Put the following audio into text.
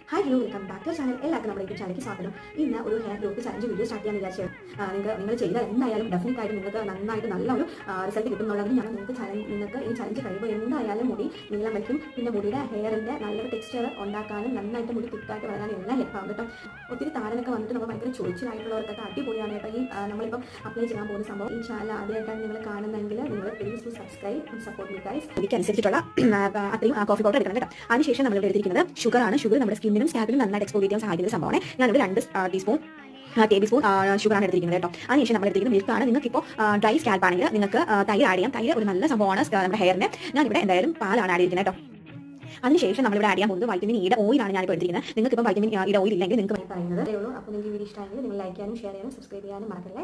Hi hello welcome back to channel. എല്ലാവർക്കും നമ്മുടെ YouTube ചാനലിലേക്ക് സ്വാഗതം. ഇന്ന് ഒരു hair growth challenge video start ചെയ്യാൻ വിചാരിച്ചത്. നിങ്ങൾ ചെയ്താൽ എന്തായാലും ഡെഫിനറ്റ് ആയിട്ട് നിങ്ങൾക്ക് നന്നായിട്ട് നല്ല ഒരു റിസൾട്ട് കിട്ടുന്നുള്ളത് ഞാൻ നിങ്ങൾക്ക് ഈ ചലഞ്ച് കഴിയുമ്പോൾ എന്തായാലും മുടി നീളം വയ്ക്കും. പിന്നെ മുടിയുടെ ഹെയറിൻ്റെ നല്ലൊരു ടെക്സ്ചർ ഉണ്ടാക്കാനും നന്നായിട്ട് മുടി തിക്കായിട്ട് വരാനും എല്ലാം ഹെൽപ്പാകും കേട്ടോ. ഒത്തിരി താരനൊക്കെ വന്നിട്ട് നമ്മൾ ഭയങ്കര ചൊറിച്ചിലായിട്ടുള്ളവർക്കൊക്കെ അടിപൊളിയാണ് കേട്ടോ. ഈ നമ്മളിപ്പം അപ്ലൈ ചെയ്യാൻ പോകുന്ന സംഭവം. ഈ ചാനൽ ആദ്യമായിട്ടാണ് നിങ്ങൾ കാണുന്നതെങ്കിൽ നിങ്ങൾ please to subscribe and support me guys. ഇതിനനുസരിച്ചിട്ടുള്ള അത്രയും കോഫി പൗഡർ എടുക്കണം കേട്ടോ. അതിനുശേഷം നമ്മൾ എടുത്തിരിക്കുന്നത് ഷുഗറാണ്. ഷുഗർ നമ്മുടെ സ്കിന്നിനും സ്കാൽപ്പിനും നന്നായിട്ട് എക്സ്പോർട്ട് ചെയ്യാൻ സഹായിക്കുന്ന സംഭവമാണ്. ഞാനൊരു 2 ടീസ്പൂൺ ടേബിൾ സ്പൂൺ ഷുഗറാണ് എടുത്തിരിക്കുന്നത് കേട്ടോ. അതിനുശേഷം നമ്മൾ എടുത്തിരിക്കുന്നത് മിൽക്കാണ്. നിങ്ങൾക്ക് ഇപ്പോൾ ഡ്രൈ സ്കാൽപ്പ് ആണെങ്കിൽ നിങ്ങൾക്ക് തൈര് ആഡ് ചെയ്യാം. തൈര് ഒരു നല്ല സംഭവമാണ് നമ്മുടെ ഹെയറിന്. ഞാനിവിടെ എന്തായാലും പാലാണ് ആഡ് ചെയ്തിരിക്കുന്നത് കേട്ടോ. അതിനുശേഷം നമ്മളിവിടെ ആഡ് ചെയ്യാൻ പോകുന്നത് വൈറ്റമിൻ ഇയുടെ ഓയിലാണ് ഞാനിപ്പോൾ എടുത്തിരിക്കുന്നത്. നിങ്ങൾക്ക് ഇപ്പോൾ വൈറ്റമിൻ ഇയുടെ ഓയിൽ ഇല്ലെങ്കിൽ നിങ്ങൾക്ക് പറയുന്നത് അതേ ഉള്ളൂ. അപ്പോൾ നിങ്ങൾക്ക് വീഡിയോ ഇഷ്ടമായെങ്കിൽ നിങ്ങൾ ലൈക്ക് ചെയ്യാനും ഷെയർ ചെയ്യാനും സബ്സ്ക്രൈബ് ചെയ്യാനും മറക്കല്ലേ.